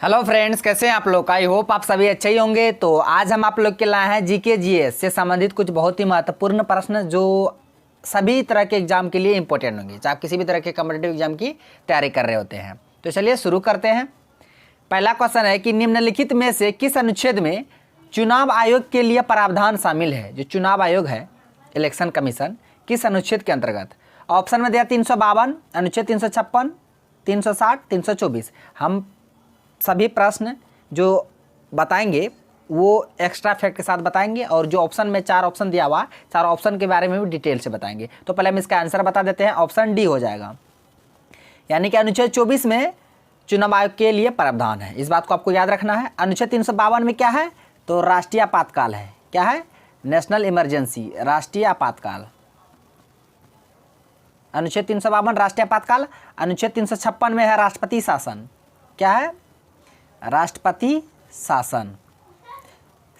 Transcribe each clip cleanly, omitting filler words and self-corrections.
Hello friends, कैसे हैं आप लोग। आई होप आप सभी अच्छे ही होंगे। तो आज हम आप लोग के लाए हैं जीके जीएस से संबंधित कुछ बहुत ही महत्वपूर्ण प्रश्न जो सभी तरह के एग्जाम के लिए इंपॉर्टेंट होंगे, चाहे आप किसी भी तरह के कॉम्पिटिटिव एग्जाम की तैयारी कर रहे होते हैं। तो चलिए शुरू करते हैं। पहला क्वेश्चन है कि निम्नलिखित में से किस अनुच्छेद में चुनाव आयोग के लिए प्रावधान शामिल है। जो चुनाव आयोग है, इलेक्शन कमीशन, किस अनुच्छेद के अंतर्गत। ऑप्शन में दिया 352, अनुच्छेद 356, 360, 324। हम सभी प्रश्न जो बताएंगे वो एक्स्ट्रा फैक्ट के साथ बताएंगे और जो ऑप्शन में 4 ऑप्शन दिया हुआ, 4 ऑप्शन के बारे में भी डिटेल से बताएंगे। तो पहले हम इसका आंसर बता देते हैं। ऑप्शन डी हो जाएगा, यानी कि अनुच्छेद 24 में चुनाव आयोग के लिए प्रावधान है। इस बात को आपको याद रखना है। अनुच्छेद 352 में क्या है, तो राष्ट्रीय आपातकाल है। क्या है, नेशनल इमरजेंसी, राष्ट्रीय आपातकाल। अनुच्छेद 352 राष्ट्रीय आपातकाल। अनुच्छेद 356 में है राष्ट्रपति शासन। क्या है, राष्ट्रपति शासन।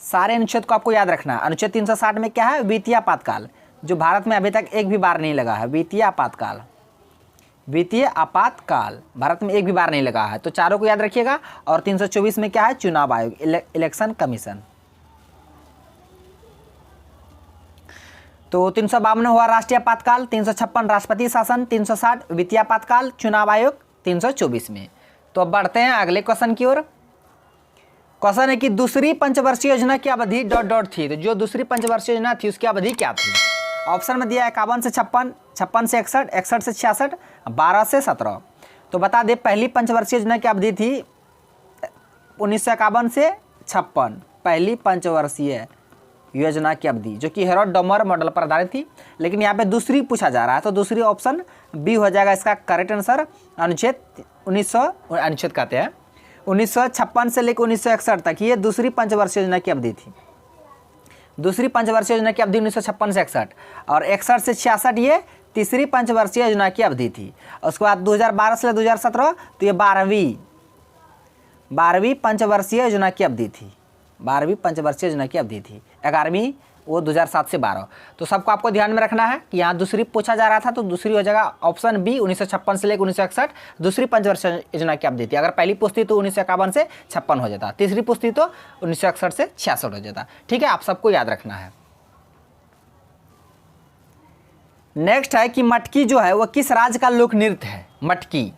सारे अनुच्छेद को आपको याद रखना है। अनुच्छेद 360 में क्या है, वित्तीय आपातकाल, जो भारत में अभी तक एक भी बार नहीं लगा है। वित्तीय आपातकाल, वित्तीय आपातकाल भारत में एक भी बार नहीं लगा है। तो चारों को याद रखिएगा। और 324 में क्या है, चुनाव आयोग, इलेक्शन कमीशन। तो 352 हुआ राष्ट्रीय आपातकाल, 356 राष्ट्रपति शासन, 360 वित्तीय आपातकाल, चुनाव आयोग 324 में। तो अब बढ़ते हैं अगले क्वेश्चन की ओर। क्वेश्चन है कि दूसरी पंचवर्षीय योजना की अवधि ... थी। तो जो दूसरी पंचवर्षीय योजना थी उसकी अवधि क्या थी। ऑप्शन में दिया 51 से 56, 56 से 61, 61 से 66, 12 से 17। तो बता दें पहली पंचवर्षीय योजना की अवधि थी 1951 से 56, पहली पंचवर्षीय योजना की अवधि, जो कि हेरोल्ड डोमर मॉडल पर आधारित थी। लेकिन यहाँ पे दूसरी पूछा जा रहा है, तो दूसरी ऑप्शन बी हो जाएगा इसका करेक्ट आंसर। अनुच्छेद 1956 से लेकर 1961 तक ये दूसरी पंचवर्षीय योजना की अवधि थी। दूसरी पंचवर्षीय योजना की अवधि 1956 से 61 और 61 से 66 ये तीसरी पंचवर्षीय योजना की अवधि थी। उसके बाद 2012 से 2017 तो ये 12वीं पंचवर्षीय योजना की अवधि थी। 12वीं पंचवर्षीय योजना की अवधि थी। 11वीं वो 2007 से 12। तो सबको आपको ध्यान में रखना है कि यहाँ दूसरी पूछा जा रहा था, तो दूसरी हो जाएगा ऑप्शन बी 1956 से लेकर 1961 दूसरी पंचवर्षीय योजना की अवधि थी। अगर पहली पूछती तो 1951 से 56 हो जाता, तीसरी पूछती तो 1961 से 66 हो जाता। ठीक है, आप सबको याद रखना है। नेक्स्ट है कि मटकी जो है वह किस राज्य का लोक नृत्य है। मटकी,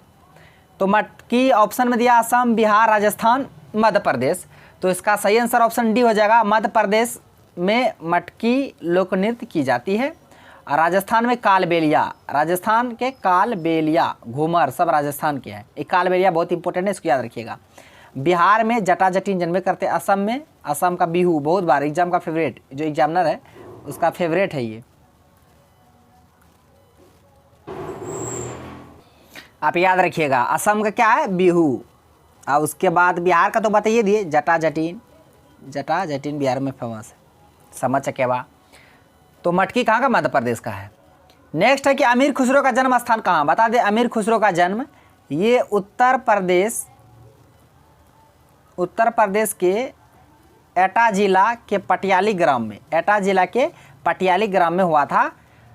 तो मटकी ऑप्शन में दिया असम, बिहार, राजस्थान, मध्य प्रदेश। तो इसका सही आंसर ऑप्शन डी हो जाएगा। मध्य प्रदेश में मटकी लोक नृत्य की जाती है। और राजस्थान में कालबेलिया, राजस्थान के कालबेलिया, घूमर सब राजस्थान के हैं। एक कालबेलिया बहुत इंपॉर्टेंट है, इसको याद रखिएगा। बिहार में जटा जटिन जन्मे करते। असम में, असम का बिहू बहुत बार एग्जाम का फेवरेट, जो एग्जामिनर है उसका फेवरेट है ये, आप याद रखिएगा। असम का क्या है, बिहू। और उसके बाद बिहार का तो बताइए दिए, जटा जटिन, जटा जटिन बिहार में फेमस है, समझ चकेवा। तो मटकी कहाँ का, मध्य प्रदेश का है। नेक्स्ट है कि अमीर खुसरो का जन्म स्थान कहाँ। बता दें अमीर खुसरो का जन्म ये उत्तर प्रदेश के एटा जिला के पटियाली ग्राम में, एटा जिला के पटियाली ग्राम में हुआ था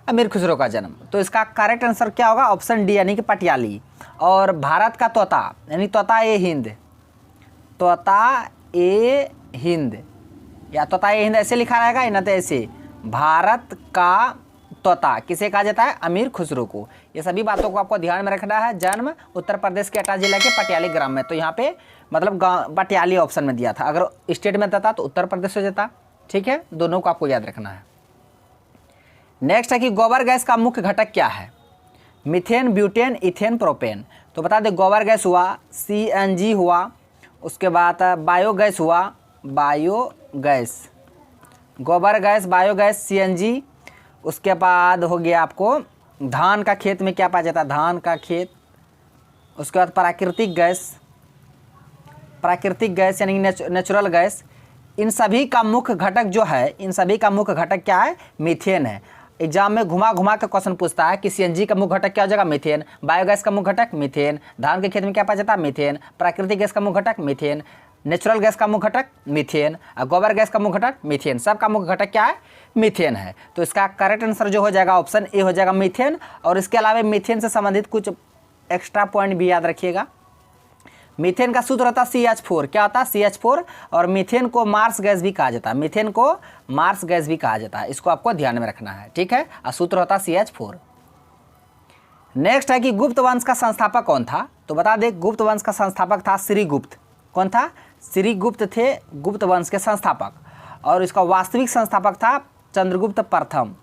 अमीर खुसरो का जन्म। तो इसका करेक्ट आंसर क्या होगा, ऑप्शन डी यानी कि पटियाली। और भारत का तोता यानी तोता ए हिंद, तोता ए हिंद या तोता ए हिंद ऐसे लिखा रहेगा, ना तो ऐसे। भारत का तोता किसे कहा जाता है, अमीर खुसरो को। ये सभी बातों को आपको ध्यान में रखना है। जन्म उत्तर प्रदेश के एटा जिला के पटियाली ग्राम में। तो यहाँ पे मतलब गाँव पटियाली ऑप्शन में दिया था, अगर स्टेट में था तो उत्तर प्रदेश हो जाता। ठीक है, दोनों को आपको याद रखना है। नेक्स्ट है कि गोबर गैस का मुख्य घटक क्या है। Methane, butane, ethane, propane. तो बता दें गोबर गैस हुआ, CNG हुआ, उसके बाद बायोगैस हुआ, बायोगैस, गोबर गैस, बायोगैस, CNG। उसके बाद हो गया आपको धान का खेत में क्या पाया जाता है, धान का खेत। उसके बाद प्राकृतिक गैस, प्राकृतिक गैस यानी नेचुरल गैस। इन सभी का मुख्य घटक जो है, इन सभी का मुख्य घटक क्या है, मीथेन है। एग्जाम में घुमा घुमा कर क्वेश्चन पूछता है कि CNG का मुख्य घटक क्या हो जाएगा, मीथेन। बायोगैस का मुख्य घटक मीथेन। धान के खेत में क्या पाया जाता है, मीथेन। प्राकृतिक गैस का मुख्य घटक मीथेन। नेचुरल गैस का मुख्य घटक मीथेन। और गोबर गैस का मुख्य घटक मीथेन। सबका मुख्य घटक क्या है, मीथेन है। तो इसका करेक्ट आंसर जो हो जाएगा ऑप्शन ए हो जाएगा, मीथेन। और इसके अलावा मीथेन से संबंधित कुछ एक्स्ट्रा पॉइंट भी याद रखिएगा। मीथेन का सूत्र होता है CH4, क्या होता है CH4, और मीथेन को मार्स गैस भी कहा जाता है, मीथेन को मार्स गैस भी कहा जाता है, इसको आपको ध्यान में रखना है, ठीक है। और सूत्र होता है CH4। नेक्स्ट है कि गुप्त वंश का संस्थापक कौन था, तो बता दें गुप्त वंश का संस्थापक था श्रीगुप्त। कौन था? श्रीगुप्त थे गुप्त वंश के संस्थापक, और इसका वास्तविक संस्थापक था चंद्रगुप्त प्रथम,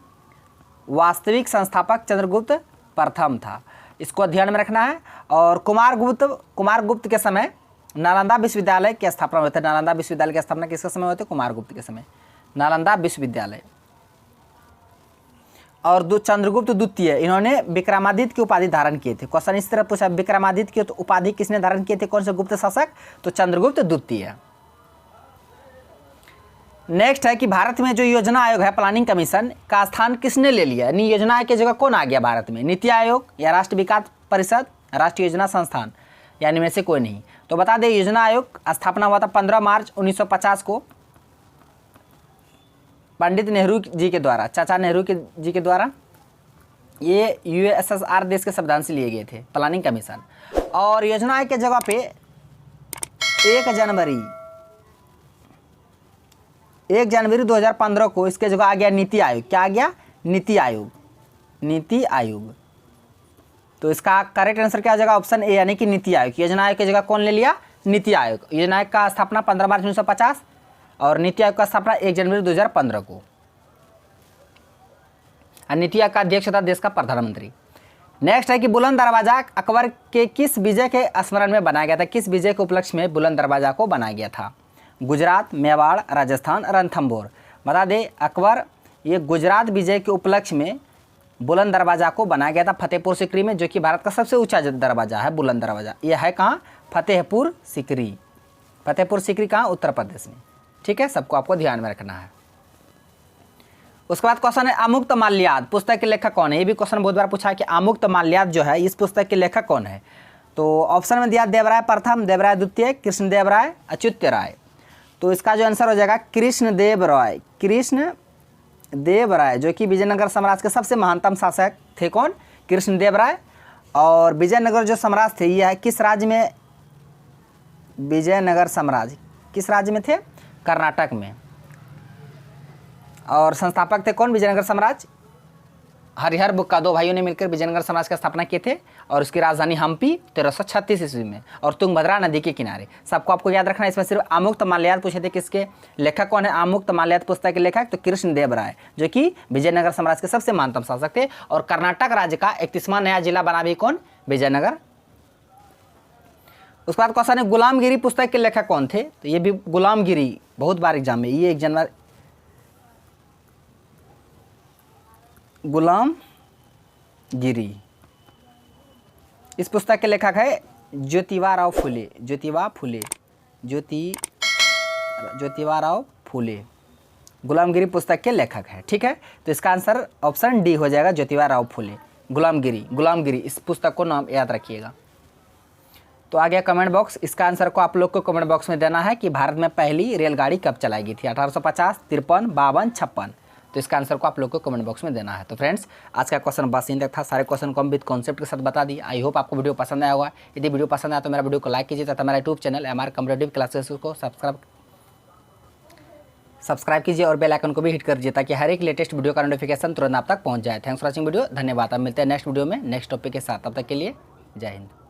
वास्तविक संस्थापक चंद्रगुप्त प्रथम था, इसको ध्यान में रखना है। और कुमारगुप्त के समय नालंदा विश्वविद्यालय की स्थापना हुई थी। नालंदा विश्वविद्यालय की स्थापना किसके समय हुई थी? कुमारगुप्त के समय, नालंदा विश्वविद्यालय। और चंद्रगुप्त द्वितीय, इन्होंने विक्रमादित्य की उपाधि धारण किए थे। क्वेश्चन इस तरह पूछा, विक्रमादित्य की उपाधि किसने धारण किए थे, कौन से गुप्त शासक? तो चंद्रगुप्त द्वितीय। नेक्स्ट है कि भारत में जो योजना आयोग है, प्लानिंग कमीशन का स्थान किसने ले लिया, यानी योजना आयोग की जगह कौन आ गया भारत में? नीति आयोग या राष्ट्रीय विकास परिषद, राष्ट्रीय योजना संस्थान, यानी में से कोई नहीं। तो बता दें योजना आयोग स्थापना हुआ था 15 मार्च 1950 को पंडित नेहरू जी के द्वारा, चाचा नेहरू जी के द्वारा। ये USSR देश के संविधान से लिए गए थे प्लानिंग कमीशन। और योजना आयोग के जगह पे 1 जनवरी 2015 को इसके जगह आ गया नीति आयोग। क्या आ गया? नीति आयोग, नीति आयोग। तो इसका करेक्ट आंसर क्या हो जाएगा? ऑप्शन ए, यानी कि नीति आयोग। योजना आयोग की जगह कौन ले लिया? नीति आयोग। योजना आयोग का स्थापना 15 मार्च 1950 और नीति आयोग का स्थापना 1 जनवरी 2015 को। और नीति आयोग का अध्यक्ष था देश का प्रधानमंत्री। नेक्स्ट है कि बुलंद दरवाजा अकबर के किस विजय के स्मरण में बनाया गया था? किस विजय के उपलक्ष्य में बुलंद दरवाजा को बनाया गया था? गुजरात, मेवाड़, राजस्थान, रणथंभौर। बता दें अकबर ये गुजरात विजय के उपलक्ष्य में बुलंद दरवाजा को बनाया गया था फतेहपुर सीकरी में, जो कि भारत का सबसे ऊंचा दरवाजा है बुलंद दरवाजा। यह है कहाँ? फतेहपुर सीकरी। फतेहपुर सीकरी कहाँ? उत्तर प्रदेश में, ठीक है। सबको आपको ध्यान में रखना है। उसके बाद क्वेश्चन है अमुक्त माल्याद पुस्तक के लेखक कौन है? ये भी क्वेश्चन बहुत बार पूछा है कि अमुक्त माल्याद जो है इस पुस्तक के लेखक कौन है? तो ऑप्शन में दिया देवराय प्रथम, देवराय द्वितीय, कृष्णदेव राय, अच्युत राय। तो इसका जो आंसर हो जाएगा कृष्णदेव राय। कृष्णदेव राय जो कि विजयनगर साम्राज्य के सबसे महानतम शासक थे। कौन? कृष्णदेव राय। और विजयनगर जो साम्राज्य थे यह किस राज्य में? विजयनगर साम्राज्य किस राज्य में थे? कर्नाटक में। और संस्थापक थे कौन विजयनगर साम्राज्य? हरिहर बुक्का, दो भाइयों ने मिलकर विजयनगर साम्राज्य की स्थापना किए थे और उसकी राजधानी हम्पी 1336 ईस्वी में और तुंगभद्रा नदी के किनारे। सबको आपको याद रखना है। इसमें सिर्फ अमुक्त माल्याद पूछे थे, किसके लेखक कौन है? अमुक्त माल्याद पुस्तक के लेखक तो कृष्णदेव राय, जो कि विजयनगर साम्राज्य के सबसे महानतम शासक थे। और कर्नाटक राज्य का 31वां नया जिला बना भी कौन? विजयनगर। उसके बाद क्वेश्चन है गुलामगिरी पुस्तक के लेखक कौन थे? तो ये भी गुलामगिरी बहुत बार एग्जाम में, ये गुलामगिरी इस पुस्तक के लेखक है ज्योतिबा फुले। गुलामगिरी पुस्तक के लेखक है, ठीक है। तो इसका आंसर ऑप्शन डी हो जाएगा, ज्योतिबा फुले। गुलामगिरी इस पुस्तक को नाम याद रखिएगा। तो आ गया कमेंट बॉक्स। इसका आंसर को आप लोग को कमेंट बॉक्स में देना है कि भारत में पहली रेलगाड़ी कब चलाई गई थी? 1850, 53, 52, 56। तो इसका आंसर को आप लोग को कमेंट बॉक्स में देना है। तो फ्रेंड्स आज का क्वेश्चन बस यहीं तक था। सारे क्वेश्चन को हम विद कॉन्सेप्ट के साथ बता दी। आई होप आपको वीडियो पसंद आया होगा। यदि वीडियो पसंद आया तो मेरा वीडियो को लाइक कीजिए तथा मेरा YouTube channel MR competitive classes को सब्सक्राइब कीजिए और बेल आइकन को भी हिट कर दीजिए ताकि हर एक लेटेस्ट वीडियो का नोटिफिकेशन तुरंत आप तक पहुंच जाए। Thanks for watching video. धन्यवाद। अब मिलते हैं नेक्स्ट वीडियो में नेक्स्ट टॉपिक के साथ। तब तक के लिए जय हिंद।